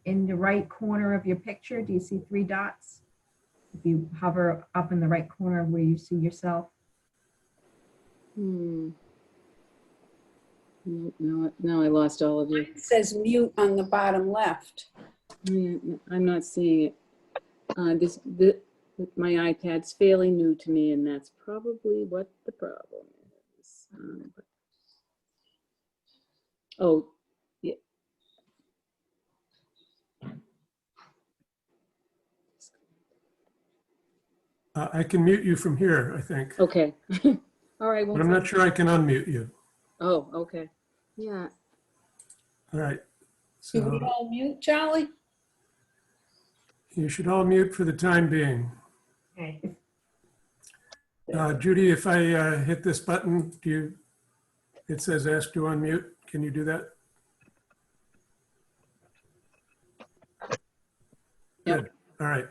In the right corner of your picture, do you see 3 dots? If you hover up in the right corner where you see yourself. No, I lost all of you. It says mute on the bottom left. Yeah, no, I'm not seeing it. My iPad's fairly new to me, and that's probably what the problem is. Oh, yeah. I can mute you from here, I think. Okay. All right. But I'm not sure I can unmute you. Oh, okay. Yeah. All right. Do we So all mute, Charlie? you should all mute for the time being. Okay. Judy, if I hit this button, it says ask to unmute. Can you do that? Yep. Good. All right.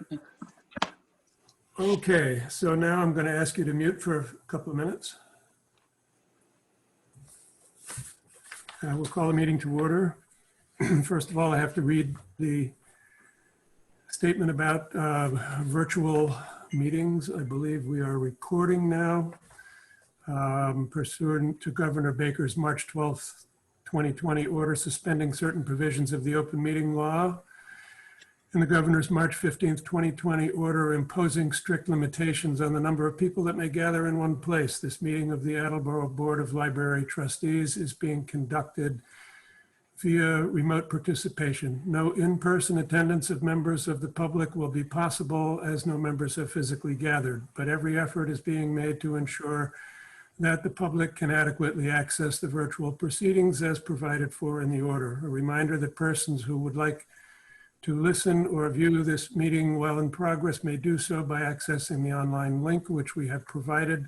Okay, so now I'm going to ask you to mute for a couple of minutes. We'll call the meeting to order. First of all, I have to read the statement about virtual meetings. I believe we are recording now pursuant to Governor Baker's March 12th, 2020 order suspending certain provisions of the open meeting law and the governor's March 15th, 2020 order imposing strict limitations on the number of people that may gather in one place. This meeting of the Attleboro Board of Library Trustees is being conducted via remote participation. No in-person attendance of members of the public will be possible as no members have physically gathered, but every effort is being made to ensure that the public can adequately access the virtual proceedings as provided for in the order. A reminder that persons who would like to listen or view this meeting while in progress may do so by accessing the online link which we have provided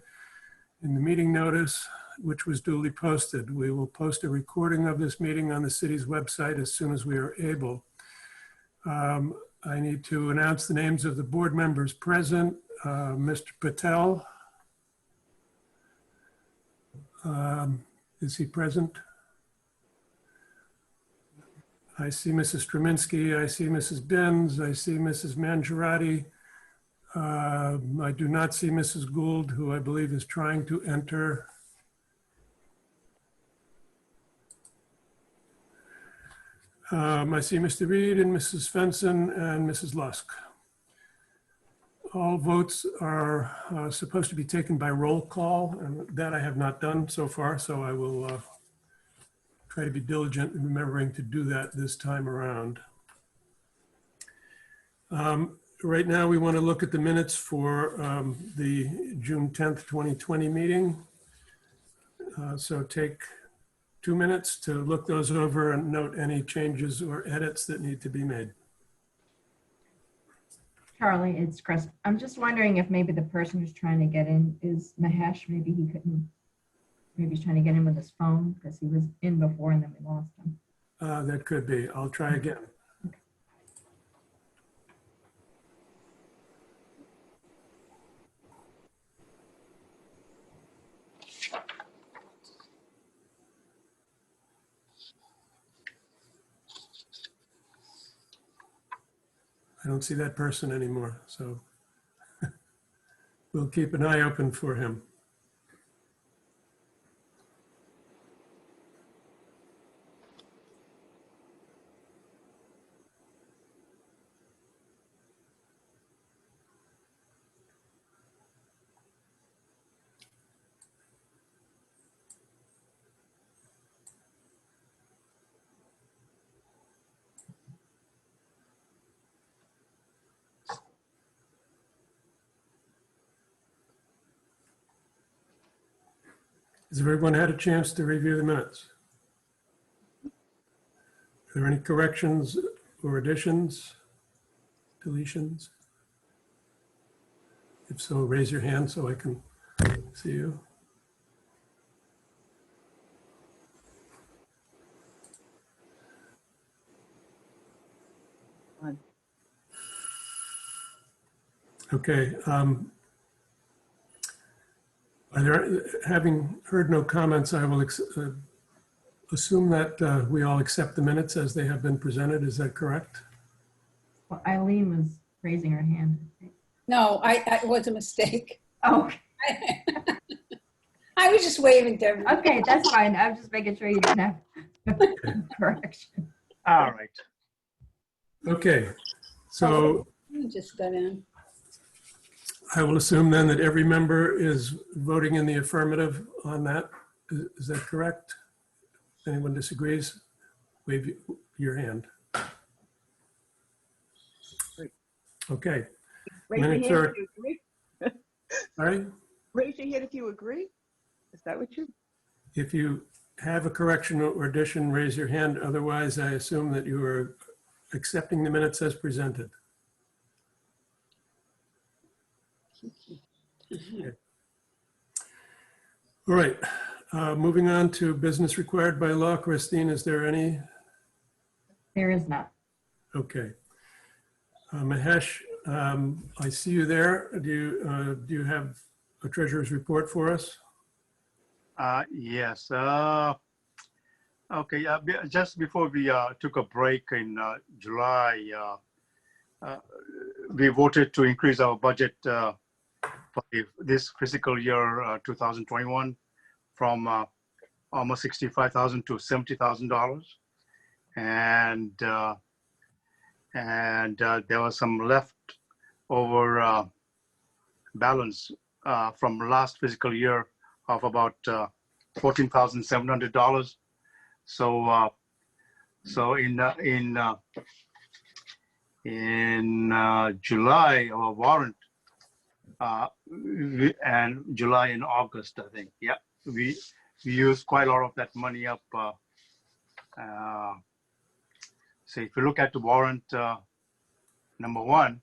in the meeting notice, which was duly posted. We will post a recording of this meeting on the city's website as soon as we are able. I need to announce the names of the board members present. Mr. Patel. Is he present? I see Mrs. Straminsky, I see Mrs. Benz, I see Mrs. Mangiarotti. I do not see Mrs. Gould, who I believe is trying to enter. I see Mr. Reed and Mrs. Svensson and Mrs. Lusk. All votes are supposed to be taken by roll call, and that I have not done so far, so I will try to be diligent in remembering to do that this time around. Right now, we want to look at the minutes for the June 10th, 2020 meeting. So take 2 minutes to look those over and note any changes or edits that need to be made. Charlie, it's Chris. I'm just wondering if maybe the person who's trying to get in is Mahesh. Maybe he couldn't, maybe he's trying to get in with his phone because he was in before and then we lost him. That could be. I'll try again. I don't see that person anymore, so we'll keep an eye open for him. Has everyone had a chance to review the minutes? Are there any corrections or additions, deletions? If so, raise your hand so I can see you. Okay. Having heard no comments, I will assume that we all accept the minutes as they have been presented. Is that correct? Well, Eileen was raising her hand. No, it was a mistake. Oh, I was just waving to everyone. okay, that's fine. I'm just making sure you didn't have correction. All right. Okay, so You just got in. I will assume then that every member is voting in the affirmative on that. Is that correct? If anyone disagrees, wave your hand. Okay. Raise your hand Minutes are, if you agree. sorry, Raise your hand if you agree. Is that what you? if you have a correction or addition, raise your hand. Otherwise, I assume that you are accepting the minutes as presented. Okay. All right, moving on to business required by law. Christine, is there any? There is not. Okay. Mahesh, I see you there. Do you have a treasurer's report for us? Yes. Okay. Just before we took a break in July, we voted to increase our budget for this fiscal year 2021 from almost $65,000 to $70,000, and there was some left over balance from last fiscal year of about $14,700. So in July, our warrant and July and August, I think, yeah, we used quite a lot of that money up. So if you look at the warrant number one,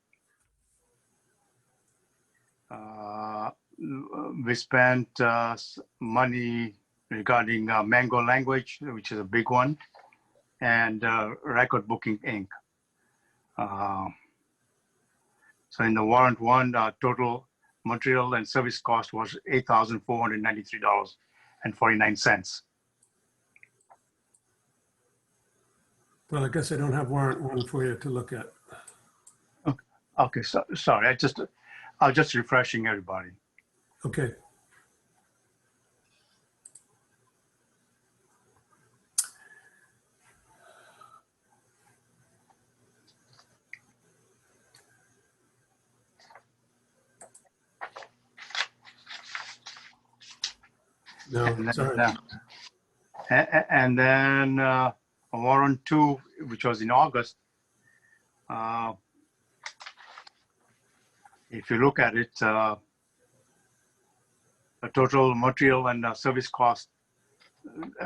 we spent money regarding Mango Language, which is a big one, and Record Booking Inc. So in the warrant one, total material and service cost was $8,493.49. Well, I guess I don't have warrant one for you to look at. Okay, so sorry, I was just refreshing everybody. Okay. No, sorry. And then warrant two, which was in August, if you look at it, the total material and service cost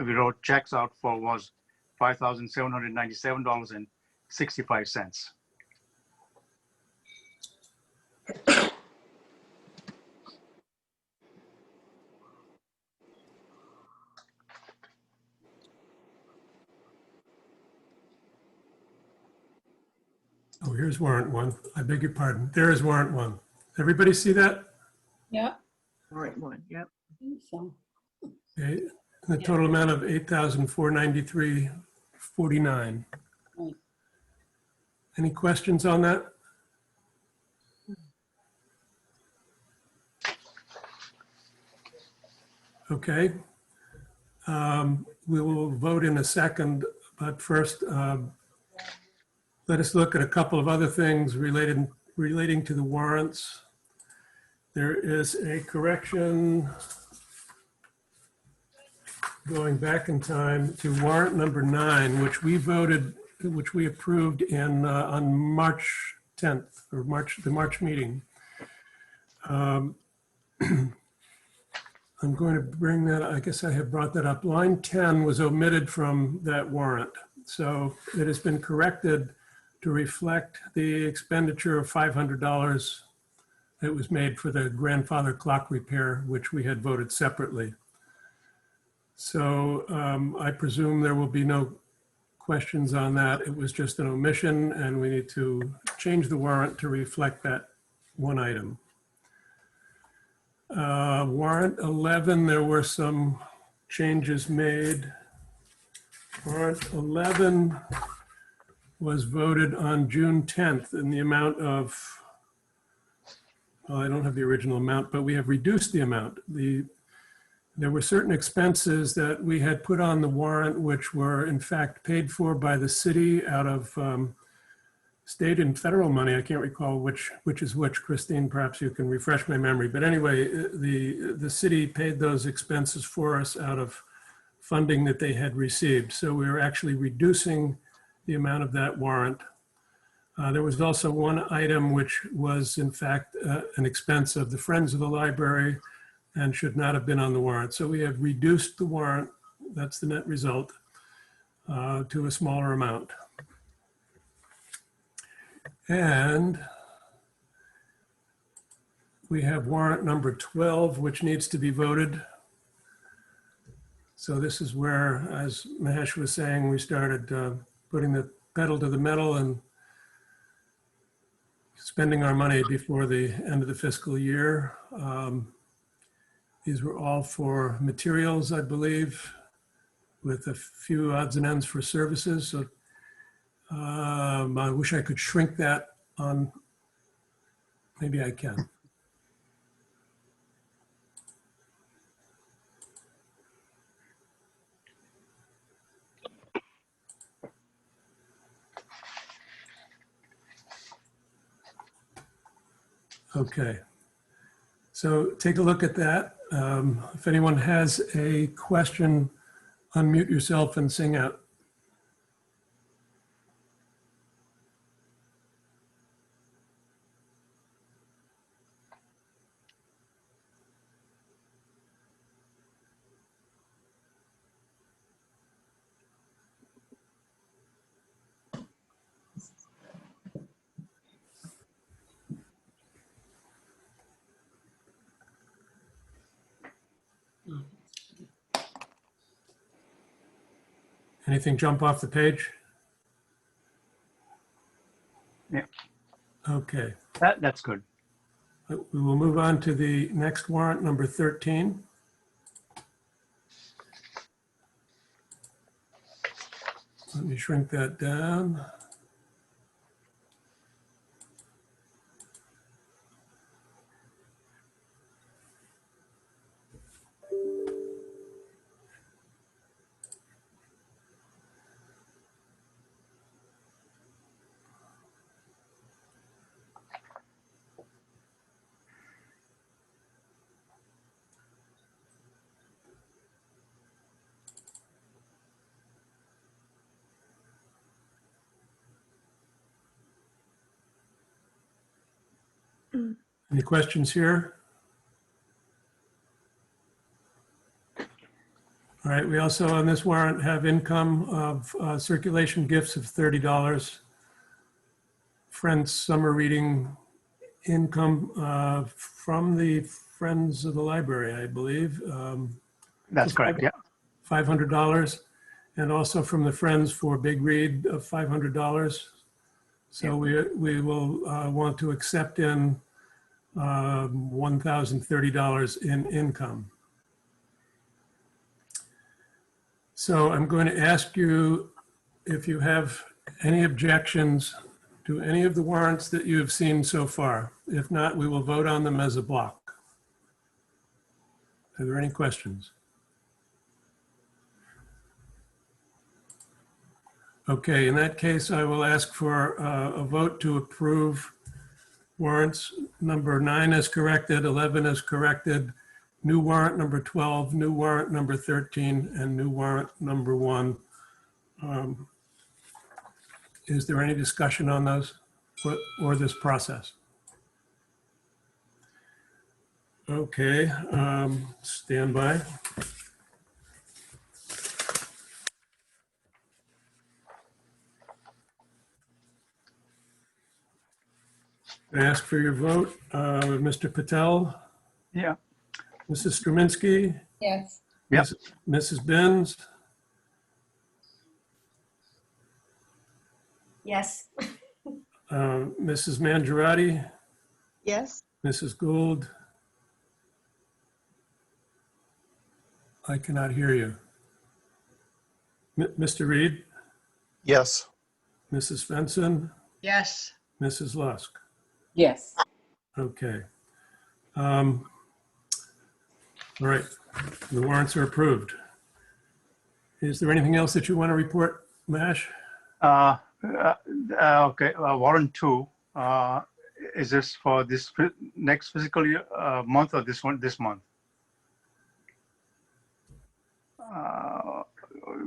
we wrote checks out for was $5,797.65. Oh, here's warrant one. I beg your pardon. There is warrant one. Everybody see that? Yeah, All right, one. Yep. I think so. Okay. The total amount of $8,493.49. Right. Any questions on that? Okay. We will vote in a second, but first, let us look at a couple of other things relating to the warrants. There is a correction going back in time to warrant number 9, which we approved on March 10th, or the March meeting. I'm going to bring that, I guess I have brought that up. Line 10 was omitted from that warrant. So it has been corrected to reflect the expenditure of $500 that was made for the grandfather clock repair, which we had voted separately. So I presume there will be no questions on that. It was just an omission, and we need to change the warrant to reflect that one item. Warrant 11, there were some changes made. Warrant 11 was voted on June 10th in the amount of, well, I don't have the original amount, but we have reduced the amount. There were certain expenses that we had put on the warrant, which were in fact paid for by the city out of state and federal money. I can't recall which is which. Christine, perhaps you can refresh my memory. But anyway, the city paid those expenses for us out of funding that they had received. So we were actually reducing the amount of that warrant. There was also one item which was in fact an expense of the Friends of the Library and should not have been on the warrant. So we have reduced the warrant, that's the net result, to a smaller amount. And we have warrant number 12, which needs to be voted. So this is where, as Mahesh was saying, we started putting the pedal to the metal and spending our money before the end of the fiscal year. These were all for materials, I believe, with a few odds and ends for services. So I wish I could shrink that on, maybe I can. Okay, so take a look at that. If anyone has a question, unmute yourself and sing out. Anything jump off the page? Yeah. Okay, That's good. we will move on to the next warrant, number 13. Let me shrink that down. Any questions here? All right, we also on this warrant have income of circulation gifts of $30. Friends summer reading income from the Friends of the Library, I believe. That's correct. Yeah. $500, and also from the Friends for Big Read of $500. So we will want to accept in $1,030 in income. So I'm going to ask you if you have any objections to any of the warrants that you have seen so far. If not, we will vote on them as a block. Are there any questions? Okay, in that case, I will ask for a vote to approve warrants. Number 9 is corrected, 11 is corrected, new warrant number 12, new warrant number 13, and new warrant number 1. Is there any discussion on those or this process? Okay, stand by. I ask for your vote. Mr. Patel, Yeah. Mrs. Straminsky, Yes. Yep. Mrs. Benz, Yes. Mrs. Mangiarotti, Yes, Mrs. Gould. I cannot hear you. Mr. Reed, Yes. Mrs. Svensson, Yes. Mrs. Lusk. Yes. Okay. All right, the warrants are approved. Is there anything else that you want to report, Mash? Okay, Warrant 2, is this for this next fiscal year, month, or this month?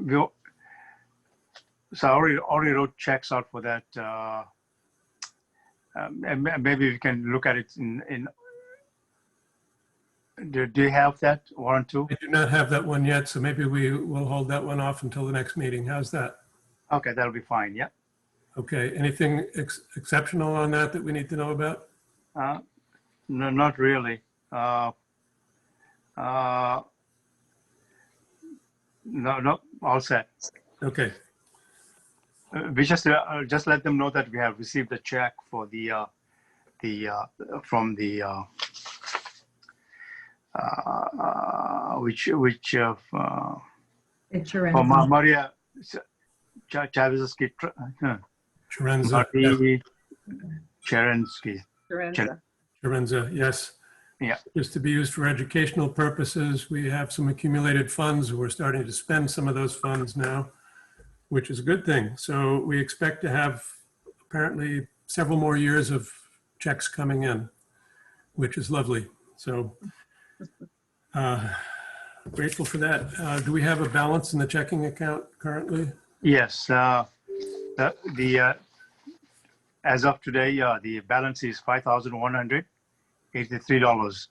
we- So I already wrote checks out for that. And maybe we can look at it do you have that Warrant 2? I do not have that one yet, so maybe we will hold that one off until the next meeting. How's that? Okay, that'll be fine, yeah. Okay, anything exceptional on that we need to know about? No, not really. No, all set. Okay, We just let them know that we have received a check for from the It's your for Maria Chavezski, Cherenza, Marie Cherensky. Lorenza. Cherenza, yes. Yeah. Just to be used for educational purposes. We have some accumulated funds. We're starting to spend some of those funds now, which is a good thing. So we expect to have apparently several more years of checks coming in, which is lovely. So grateful for that. Do we have a balance in the checking account currently? Yes. As of today, the balance is $5,183.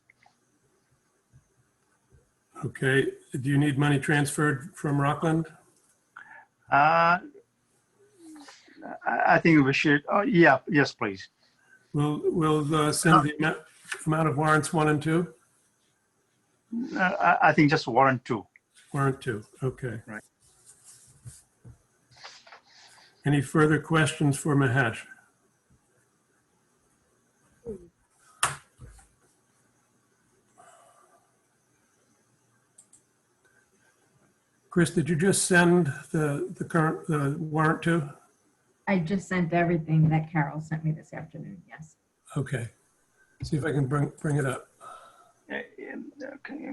Okay. Do you need money transferred from Rockland? I think we should. Yes, please. We'll send the amount of warrants 1 and 2? I think just Warrant 2. Warrant 2, okay. Right. Any further questions for Mahesh? Chris, did you just send the current warrant 2? I just sent everything that Carol sent me this afternoon, yes. Okay. See if I can bring it up. Okay.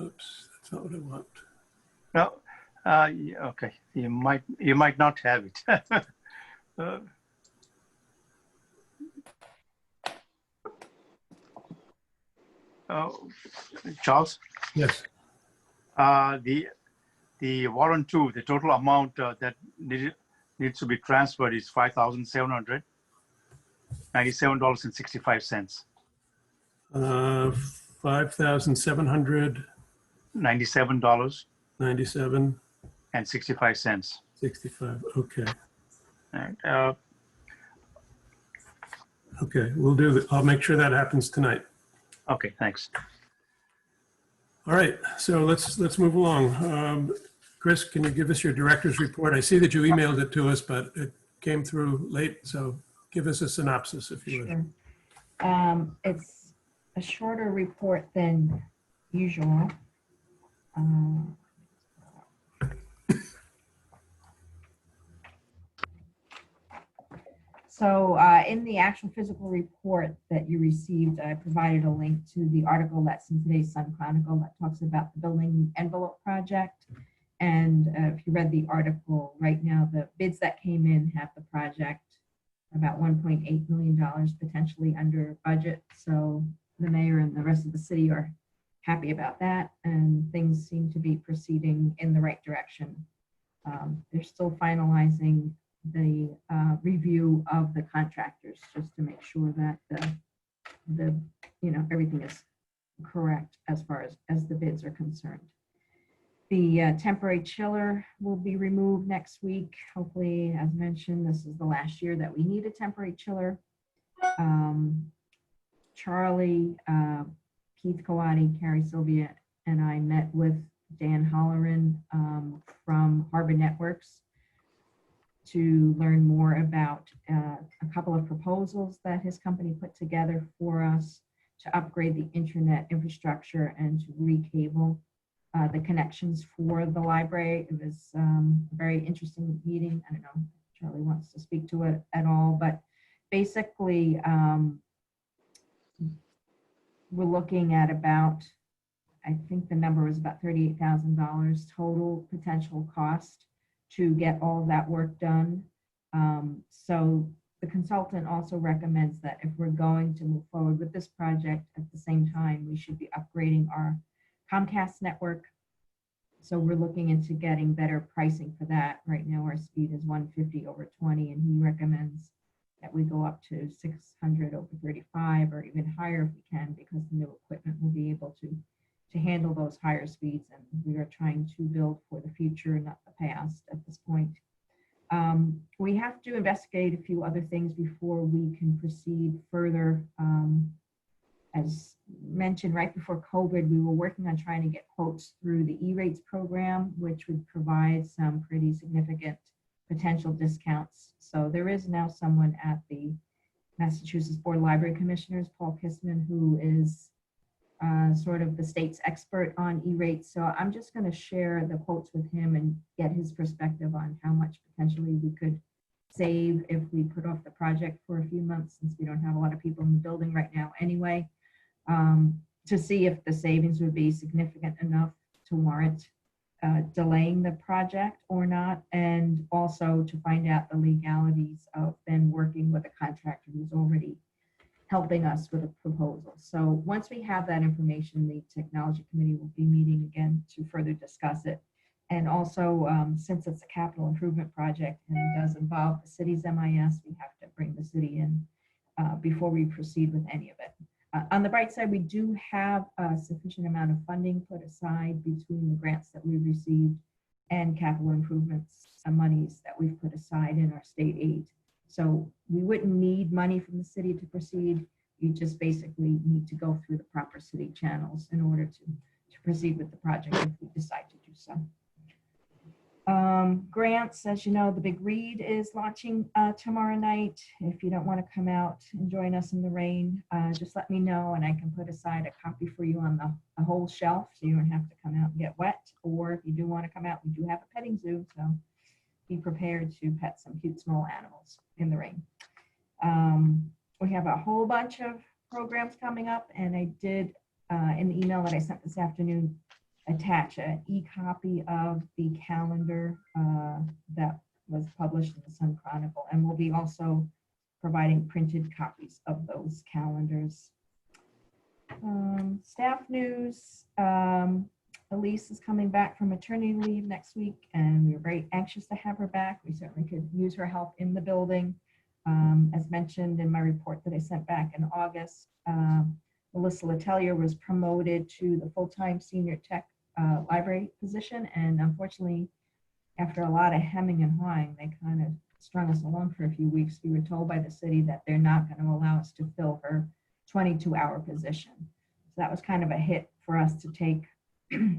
Oops, that's not what I want. No. Yeah, okay. You might not have it. Charles, Yes. the Warrant 2, the total amount that needs to be transferred is $5,797.65. $5,797 $97.65. 65. Okay. All right. Okay, we'll do that. I'll make sure that happens tonight. Okay, thanks. All right, so let's move along. Chris, can you give us your director's report? I see that you emailed it to us, but it came through late, so give us a synopsis if you would. Sure. It's a shorter report than usual. So in the actual physical report that you received, I provided a link to the article that's in today's Sun Chronicle that talks about the building envelope project. And if you read the article right now, the bids that came in have the project about $1.8 million potentially under budget. So the mayor and the rest of the city are happy about that, and things seem to be proceeding in the right direction. They're still finalizing the review of the contractors just to make sure that the everything is correct as far as the bids are concerned. The temporary chiller will be removed next week. Hopefully, as mentioned, this is the last year that we need a temporary chiller. Charlie, Keith Kawadi, Carrie Sylvia, and I met with Dan Holleran from Harbor Networks to learn more about a couple of proposals that his company put together for us to upgrade the internet infrastructure and to recable the connections for the library. It was a very interesting meeting. I don't know if Charlie wants to speak to it at all, but basically we're looking at about, I think the number was about $38,000 total potential cost to get all that work done. So the consultant also recommends that if we're going to move forward with this project, at the same time, we should be upgrading our Comcast network. So we're looking into getting better pricing for that. Right now, our speed is 150 over 20, and he recommends that we go up to 600 over 35 or even higher if we can, because the new equipment will be able to handle those higher speeds. And we are trying to build for the future, not the past at this point. We have to investigate a few other things before we can proceed further. As mentioned, right before COVID, we were working on trying to get quotes through the E-rates program, which would provide some pretty significant potential discounts. So there is now someone at the Massachusetts Board of Library Commissioners, Paul Kissman, who is sort of the state's expert on E-rates. So I'm just going to share the quotes with him and get his perspective on how much potentially we could save if we put off the project for a few months, since we don't have a lot of people in the building right now anyway, to see if the savings would be significant enough to warrant delaying the project or not, and also to find out the legalities of then working with a contractor who's already helping us with a proposal. So once we have that information, the technology committee will be meeting again to further discuss it. And also, since it's a capital improvement project and it does involve the city's MIS, we have to bring the city in before we proceed with any of it. On the bright side, we do have a sufficient amount of funding put aside between the grants that we've received and capital improvements monies that we've put aside in our state aid. So we wouldn't need money from the city to proceed. You just basically need to go through the proper city channels in order to proceed with the project if we decide to do so. Grants, as you know, the Big Read is launching tomorrow night. If you don't want to come out and join us in the rain, just let me know and I can put aside a copy for you on the whole shelf so you don't have to come out and get wet. Or if you do want to come out, we do have a petting zoo, so be prepared to pet some cute small animals in the rain. We have a whole bunch of programs coming up, and I did, in the email that I sent this afternoon, attach an e-copy of the calendar that was published in the Sun Chronicle, and we'll be also providing printed copies of those calendars. Staff news, Elise is coming back from maternity leave next week, and we're very anxious to have her back. We certainly could use her help in the building. As mentioned in my report that I sent back in August, Melissa Letelier was promoted to the full-time senior tech library position, and unfortunately, after a lot of hemming and hawing, they kind of strung us along for a few weeks. We were told by the city that they're not going to allow us to fill her 22-hour position. So that was kind of a hit for us to take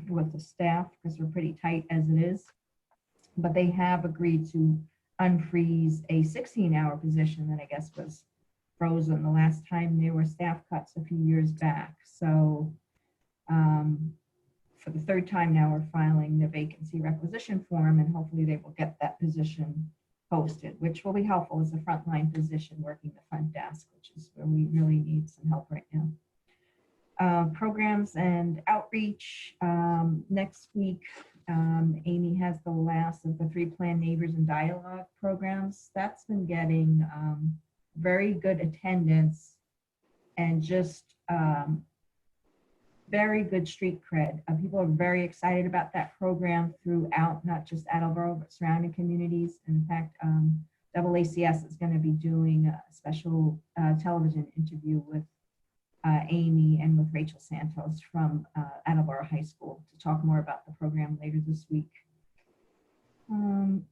with the staff, because we're pretty tight as it is. But they have agreed to unfreeze a 16-hour position that I guess was frozen the last time there were staff cuts a few years back. So for the third time now, we're filing the vacancy requisition form, and hopefully they will get that position posted, which will be helpful as a frontline position working the front desk, which is where we really need some help right now. Programs and outreach. Next week, Amy has the last of the 3 Plan Neighbors and Dialogue programs. That's been getting very good attendance and just very good street cred. People are very excited about that program throughout, not just Attleboro, but surrounding communities. In fact, AACS is going to be doing a special television interview with Amy and with Rachel Santos from Attleboro High School to talk more about the program later this week.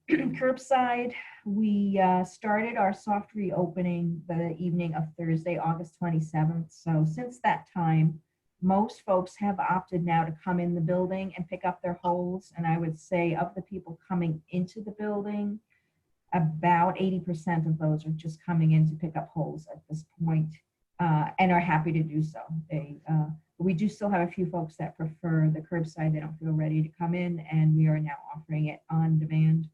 Curbside, we started our soft reopening the evening of Thursday, August 27th. So since that time, most folks have opted now to come in the building and pick up their holes. And I would say of the people coming into the building, about 80% of those are just coming in to pick up holes at this point, and are happy to do so. We do still have a few folks that prefer the curbside. They don't feel ready to come in, and we are now offering it on demand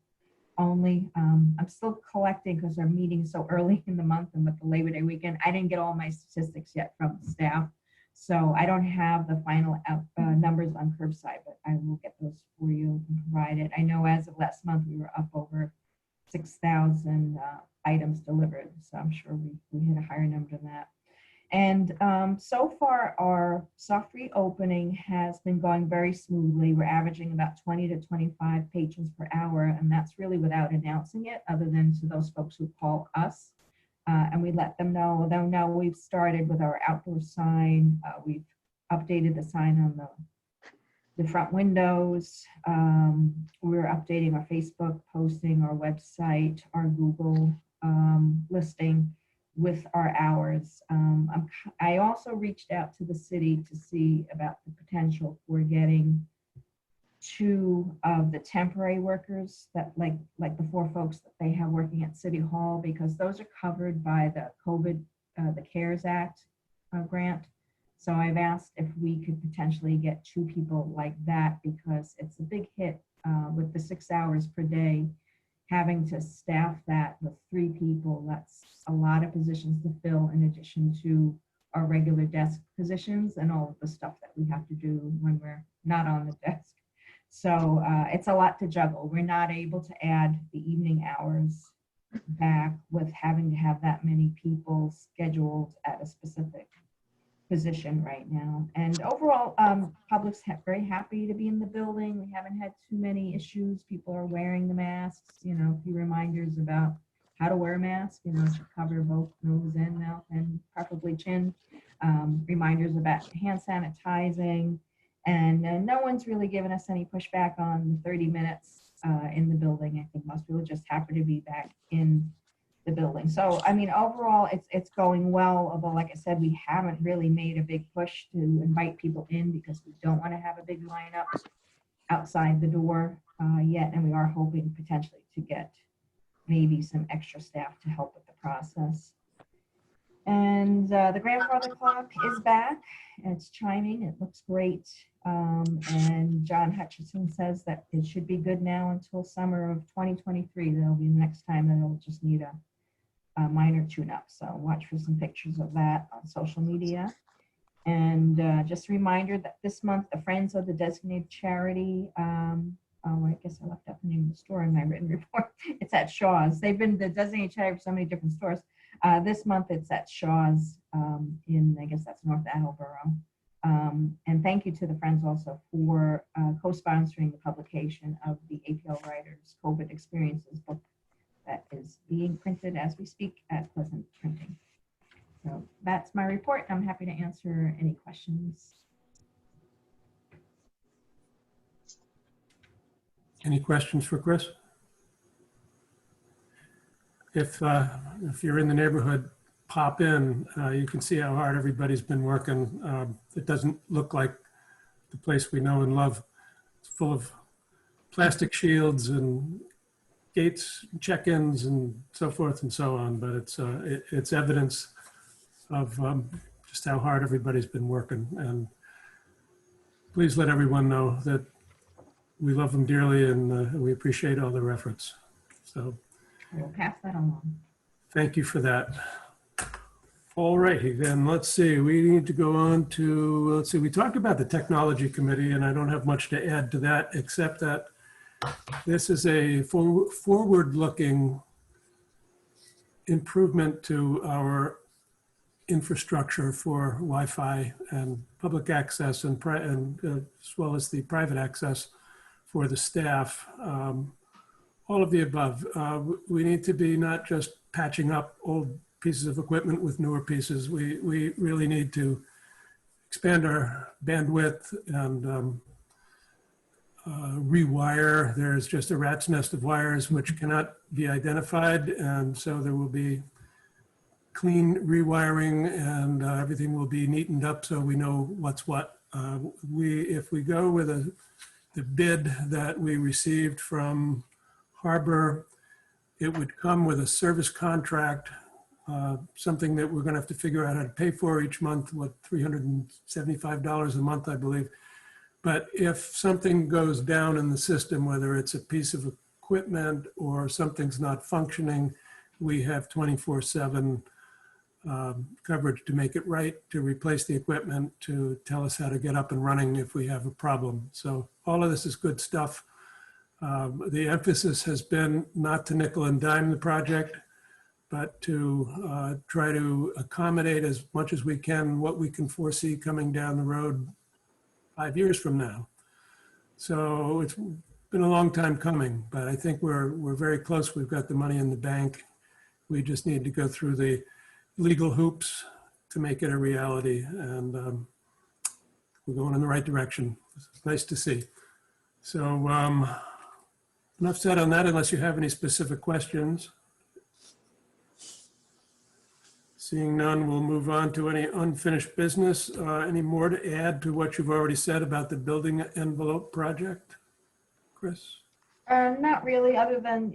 only. I'm still collecting because our meeting's so early in the month and with the Labor Day weekend. I didn't get all my statistics yet from staff. So I don't have the final numbers on curbside, but I will get those for you and provide it. I know as of last month, we were up over 6,000 items delivered. So I'm sure we hit a higher number than that. And so far, our soft reopening has been going very smoothly. We're averaging about 20 to 25 patrons per hour, and that's really without announcing it, other than to those folks who call us. And we let them know, although now we've started with our outdoor sign. We've updated the sign on the front windows. We're updating our Facebook posting, our website, our Google listing with our hours. I also reached out to the city to see about the potential for getting 2 of the temporary workers that like the 4 folks that they have working at City Hall, because those are covered by the COVID, the CARES Act grant. So I've asked if we could potentially get 2 people like that, because it's a big hit with the 6 hours per day. Having to staff that with 3 people, that's a lot of positions to fill, in addition to our regular desk positions and all of the stuff that we have to do when we're not on the desk. So it's a lot to juggle. We're not able to add the evening hours back with having to have that many people scheduled at a specific position right now. And overall, public's very happy to be in the building. We haven't had too many issues. People are wearing the masks, a few reminders about how to wear a mask, to cover both nose and mouth and preferably chin. Reminders about hand sanitizing. And no one's really given us any pushback on the 30 minutes in the building. I think most people just happy to be back in the building. So, I mean, overall, it's going well. Although, like I said, we haven't really made a big push to invite people in because we don't want to have a big lineup outside the door yet. And we are hoping potentially to get maybe some extra staff to help with the process. And the grandfather clock is back. It's chiming. It looks great. And John Hutchinson says that it should be good now until summer of 2023. That'll be the next time, and it'll just need a minor tune-up. So watch for some pictures of that on social media. And just a reminder that this month, the Friends of the Designated Charity, I guess I left out the name of the store in my written report. It's at Shaw's. They've been the designated charity for so many different stores. This month it's at Shaw's in, I guess that's North Attleboro. And thank you to the Friends also for co-sponsoring the publication of the APL Writers COVID Experiences book that is being printed as we speak at Pleasant Printing. So that's my report. I'm happy to answer any questions. Any questions for Chris? If you're in the neighborhood, pop in. You can see how hard everybody's been working. It doesn't look like the place we know and love. It's full of plastic shields and gates, check-ins, and so forth and so on. But it's evidence of just how hard everybody's been working. And please let everyone know that we love them dearly and we appreciate all their efforts. So We'll pass that along. thank you for that. All righty, then let's see. We need to go on to, let's see, we talked about the technology committee and I don't have much to add to that except that this is a forward-looking improvement to our infrastructure for Wi-Fi and public access and as well as the private access for the staff. All of the above. We need to be not just patching up old pieces of equipment with newer pieces. We really need to expand our bandwidth and rewire. There's just a rat's nest of wires which cannot be identified, and so there will be clean rewiring and everything will be neatened up so we know what's what. If we go with the bid that we received from Harbor, it would come with a service contract something that we're going to have to figure out how to pay for each month, what, $375 a month, I believe. But if something goes down in the system, whether it's a piece of equipment or something's not functioning, we have 24/7 coverage to make it right, to replace the equipment, to tell us how to get up and running if we have a problem. So all of this is good stuff. The emphasis has been not to nickel and dime the project, but to try to accommodate as much as we can what we can foresee coming down the road 5 years from now. So it's been a long time coming, but I think we're very close. We've got the money in the bank. We just need to go through the legal hoops to make it a reality, and we're going in the right direction. It's nice to see. So enough said on that, unless you have any specific questions. Seeing none, we'll move on to any unfinished business. Any more to add to what you've already said about the building envelope project, Chris? Not really, other than,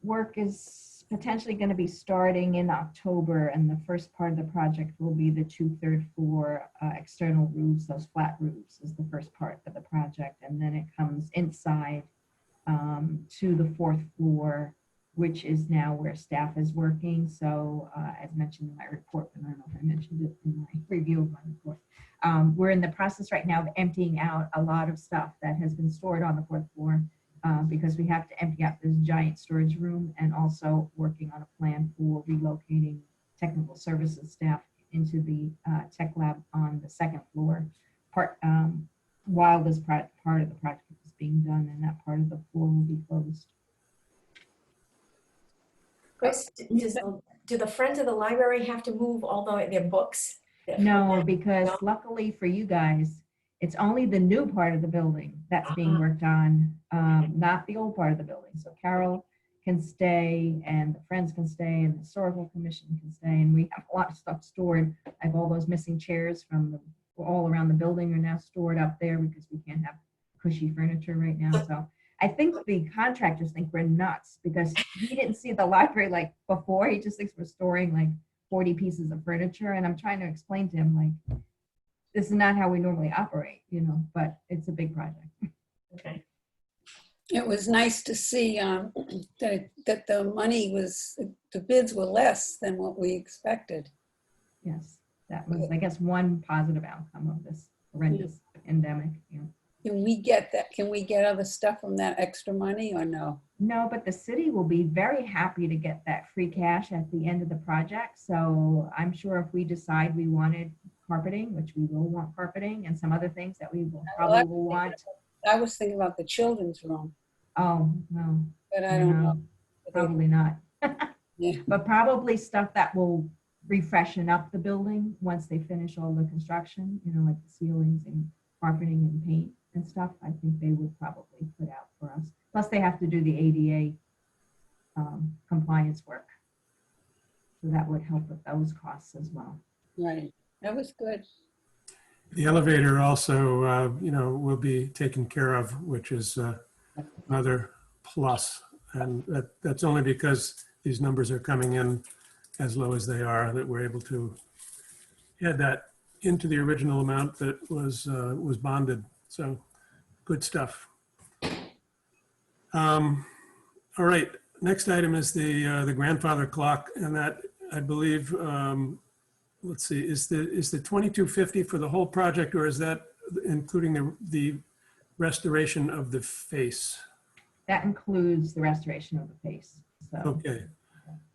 work is potentially going to be starting in October, and the first part of the project will be the 2/3 floor external roofs, those flat roofs is the first part of the project. And then it comes inside to the 4th floor, which is now where staff is working. So as mentioned in my report, and I don't know if I mentioned it in my review of my report, we're in the process right now of emptying out a lot of stuff that has been stored on the 4th floor because we have to empty out this giant storage room, and also working on a plan for relocating technical services staff into the tech lab on the 2nd floor while this part of the project is being done, and that part of the floor will be closed. Chris, do the Friends of the Library have to move all their books? No, because luckily for you guys, it's only the new part of the building that's being worked on, not the old part of the building. So Carol can stay, and the Friends can stay, and the Historical Commission can stay, and we have a lot of stuff stored. I have all those missing chairs from all around the building are now stored up there because we can't have cushy furniture right now. So I think the contractors think we're nuts because he didn't see the library like before. He just thinks we're storing like 40 pieces of furniture. And I'm trying to explain to him, like, this is not how we normally operate, but it's a big project. Okay. It was nice to see that the bids were less than what we expected. Yes, that was, I guess, one positive outcome of this horrendous pandemic. Can we get that? Can we get other stuff from that extra money or no? No, but the city will be very happy to get that free cash at the end of the project. So I'm sure if we decide we wanted carpeting, which we will want carpeting, and some other things that we will probably will want. I was thinking about the children's room, Oh, no. but I don't know. Probably not. Yeah. But probably stuff that will refreshen up the building once they finish all the construction, like the ceilings and carpeting and paint and stuff. I think they would probably put out for us. Plus they have to do the ADA compliance work. So that would help with those costs as well. Right. That was good. The elevator also, will be taken care of, which is another plus. And that's only because these numbers are coming in as low as they are that we're able to add that into the original amount that was bonded. So good stuff. All right, next item is the grandfather clock, and that I believe, let's see, is the 2250 for the whole project, or is that including the restoration of the face? That includes the restoration of the face. So. Okay,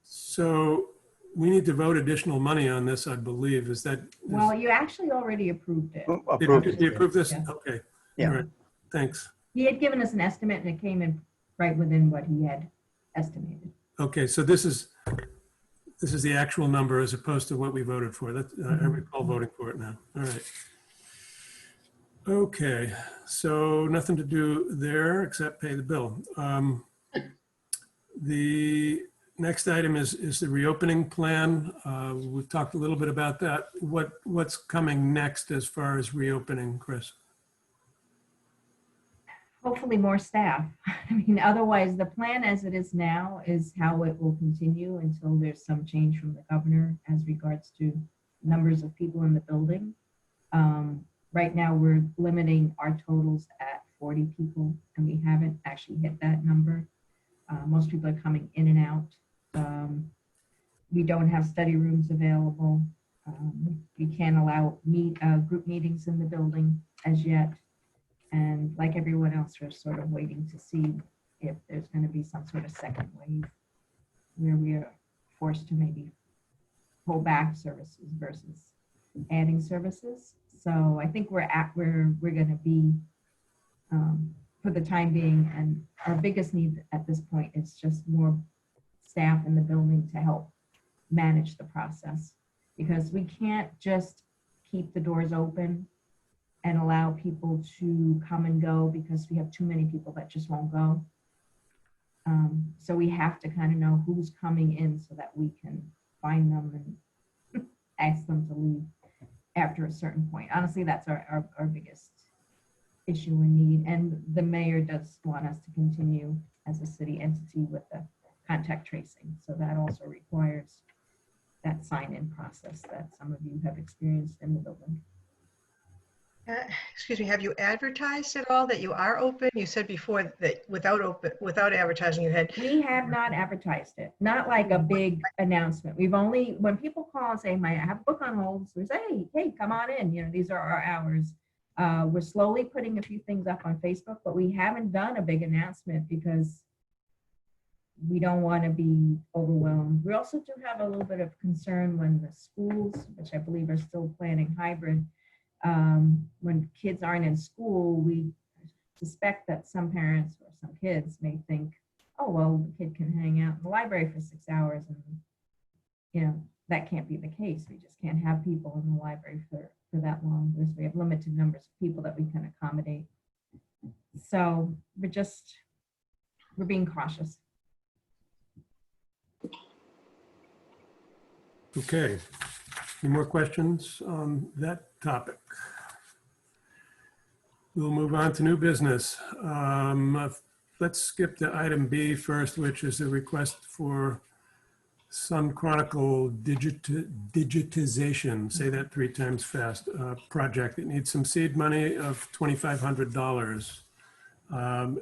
so we need to vote additional money on this, I believe. Is that? Well, you actually already approved it. Did you approve this? Yeah. Okay. Yeah. All right. Thanks. He had given us an estimate and it came in right within what he had estimated. Okay, so this is the actual number as opposed to what we voted for. That I recall voting for it now. All right. Okay, so nothing to do there except pay the bill. The next item is the reopening plan. We've talked a little bit about that. What's coming next as far as reopening, Chris? hopefully more staff. I mean, otherwise, the plan as it is now is how it will continue until there's some change from the governor as regards to numbers of people in the building. Right now, we're limiting our totals at 40 people, and we haven't actually hit that number. Most people are coming in and out. We don't have study rooms available. We can't allow group meetings in the building as yet. And like everyone else, we're sort of waiting to see if there's going to be some sort of second wave where we are forced to maybe pull back services versus adding services. So I think we're at where we're going to be for the time being. And our biggest need at this point is just more staff in the building to help manage the process, because we can't just keep the doors open and allow people to come and go because we have too many people that just won't go. So we have to kind of know who's coming in so that we can find them and ask them to leave after a certain point. Honestly, that's our biggest issue and need. And the mayor does want us to continue as a city entity with the contact tracing. So that also requires that sign-in process that some of you have experienced in the building. Excuse me, have you advertised at all that you are open? You said before that without advertising you had. We have not advertised it, not like a big announcement. We've only, when people call and say, I have a book on hold, so we say, hey, come on in, these are our hours. We're slowly putting a few things up on Facebook, but we haven't done a big announcement because we don't want to be overwhelmed. We also do have a little bit of concern when the schools, which I believe are still planning hybrid, when kids aren't in school, we suspect that some parents or some kids may think, oh, well, the kid can hang out in the library for 6 hours. And, that can't be the case. We just can't have people in the library for that long because we have limited numbers of people that we can accommodate. So we're being cautious. Okay. Any more questions on that topic? We'll move on to new business. Let's skip to item B first, which is a request for Sun Chronicle digitization, say that 3 times fast, project. It needs some seed money of $2,500.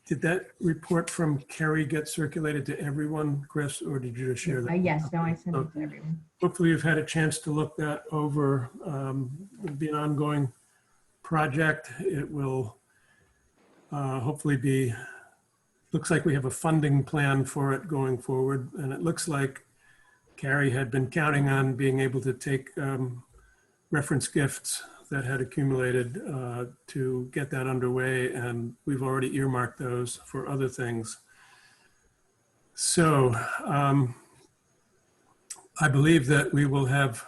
Did that report from Kerry get circulated to everyone, Chris, or did you just share that? Yes, no, I sent it to everyone. Hopefully you've had a chance to look that over. It'll be an ongoing project. It will hopefully be, looks like we have a funding plan for it going forward. And it looks like Carrie had been counting on being able to take reference gifts that had accumulated to get that underway. And we've already earmarked those for other things. So I believe that we will have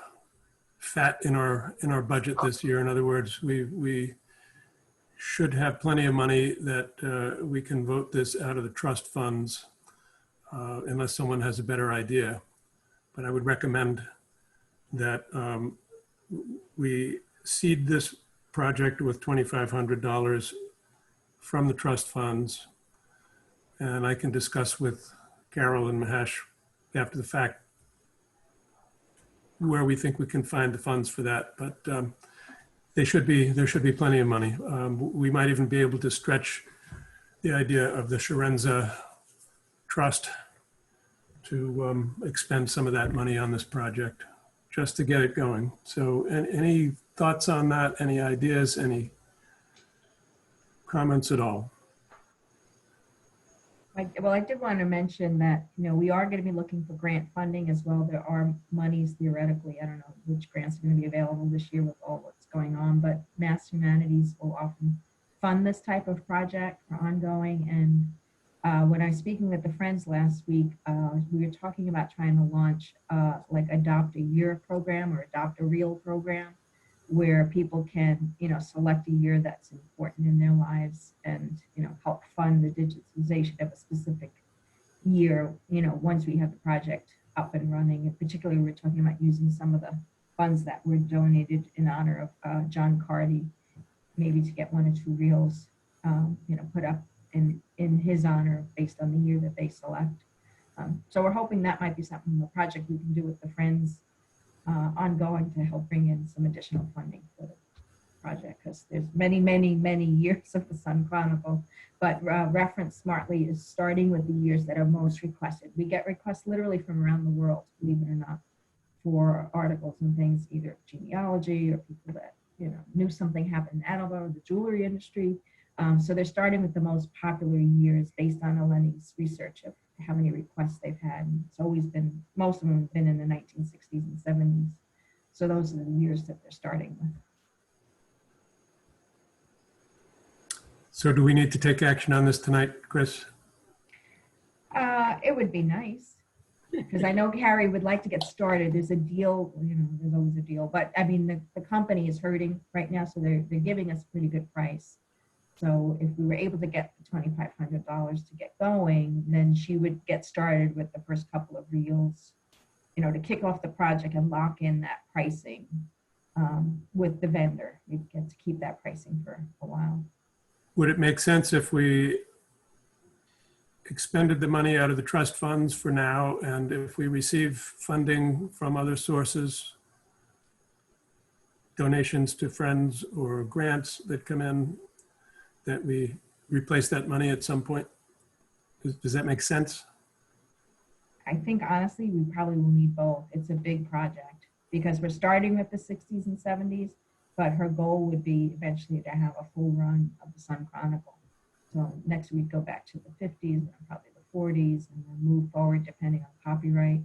fat in our budget this year. In other words, we should have plenty of money that we can vote this out of the trust funds unless someone has a better idea. But I would recommend that we seed this project with $2,500 from the trust funds. And I can discuss with Carol and Mahesh after the fact where we think we can find the funds for that. But there should be plenty of money. We might even be able to stretch the idea of the Sharenza Trust to expend some of that money on this project just to get it going. So any thoughts on that? Any ideas? Any comments at all? Well, I did want to mention that, we are going to be looking for grant funding as well. There are monies theoretically. I don't know which grants are going to be available this year with all what's going on, but Mass Humanities will often fund this type of project for ongoing. And when I was speaking with the Friends last week, we were talking about trying to launch like Adopt a Year program or Adopt a Real program, where people can, select a year that's important in their lives and, help fund the digitization of a specific year, once we have the project up and running. And particularly, we're talking about using some of the funds that were donated in honor of John Carty, maybe to get 1 or 2 reels put up in his honor based on the year that they select. So we're hoping that might be something, a project we can do with the Friends ongoing to help bring in some additional funding for the project, because there's many, many, many years of the Sun Chronicle, but Reference Smartly is starting with the years that are most requested. We get requests literally from around the world, believe it or not, for articles and things, either genealogy or people that knew something happened in Attleboro, the jewelry industry. So they're starting with the most popular years based on Eleni's research of how many requests they've had. And it's always been, most of them have been in the 1960s and 70s. So those are the years that they're starting with. So do we need to take action on this tonight, Chris? It would be nice, because I know Harry would like to get started. There's a deal, there's always a deal, but I mean, the company is hurting right now, so they're giving us a pretty good price. So if we were able to get the $2,500 to get going, then she would get started with the first couple of reels, to kick off the project and lock in that pricing with the vendor. We get to keep that pricing for a while. Would it make sense if we expended the money out of the trust funds for now, and if we receive funding from other sources, donations to Friends or grants that come in, that we replace that money at some point? Does that make sense? I think honestly, we probably will need both. It's a big project because we're starting with the 60s and 70s, but her goal would be eventually to have a full run of the Sun Chronicle. So next we'd go back to the 50s and then probably the 40s and then move forward depending on copyright.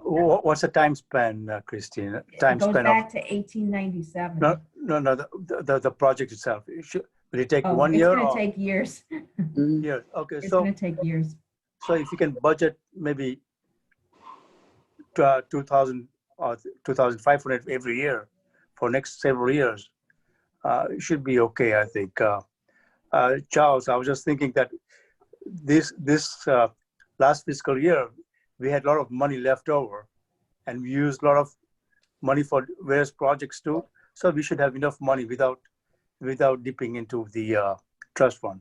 What's the time span, Christine? Time It goes span back to 1897. No, the project itself. Will it take 1 year? It's going to take years. Years. Okay, It's so going to take years. so if you can budget maybe 2,000 or 2,500 every year for next several years, it should be okay, I think. Charles, I was just thinking that this last fiscal year, we had a lot of money left over, and we used a lot of money for various projects too. So we should have enough money without dipping into the trust fund.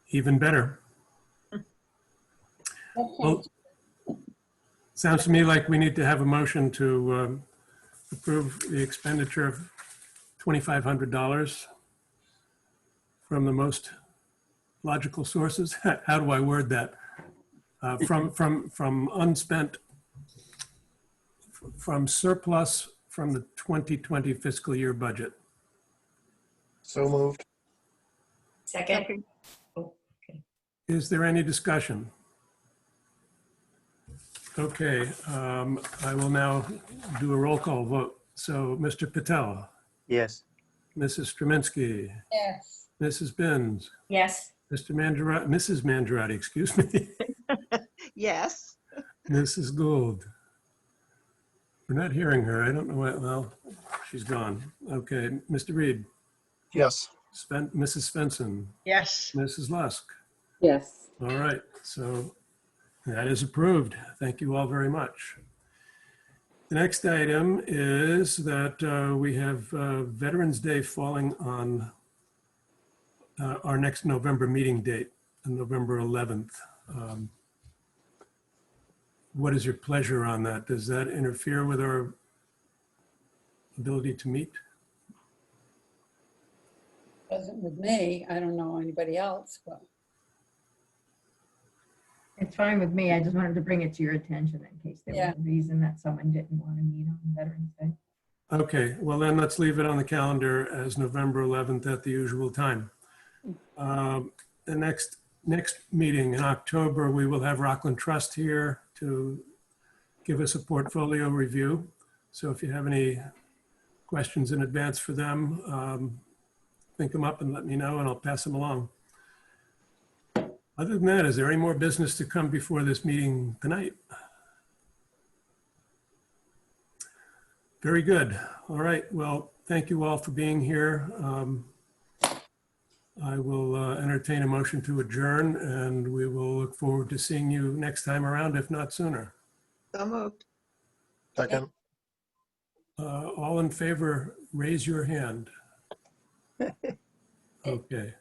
Even better. Well, sounds to me like we need to have a motion to approve the expenditure of $2,500 from the most logical sources. How do I word that? From unspent, from surplus from the 2020 fiscal year budget. So moved. Second. Is there any discussion? Okay, I will now do a roll call vote. So Mr. Patel. Yes. Mrs. Straminsky. Yes. Mrs. Binns. Yes. Mr. Mangiarotti, Mrs. Mangiarotti, excuse me. Yes. Mrs. Gould. We're not hearing her. I don't know why. Well, she's gone. Okay, Mr. Reed. Yes. Mrs. Svensson. Yes. Mrs. Lusk. Yes. All right, so that is approved. Thank you all very much. The next item is that we have Veterans Day falling on our next November meeting date, on November 11th. What is your pleasure on that? Does that interfere with our ability to meet? Doesn't with me. I don't know anybody else, but It's fine with me. I just wanted to bring it to your attention in case there Yeah. was a reason that someone didn't want to meet on Veterans Day. Okay, well then let's leave it on the calendar as November 11th at the usual time. The next meeting in October, we will have Rockland Trust here to give us a portfolio review. So if you have any questions in advance for them, think them up and let me know and I'll pass them along. Other than that, is there any more business to come before this meeting tonight? Very good. All right. Well, thank you all for being here. I will entertain a motion to adjourn and we will look forward to seeing you next time around, if not sooner. So moved. Second. All in favor, raise your hand. Okay.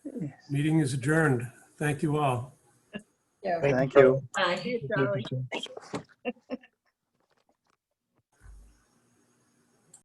Meeting is adjourned. Thank you all. Yeah. Thank you. Bye. Hey, Charlie.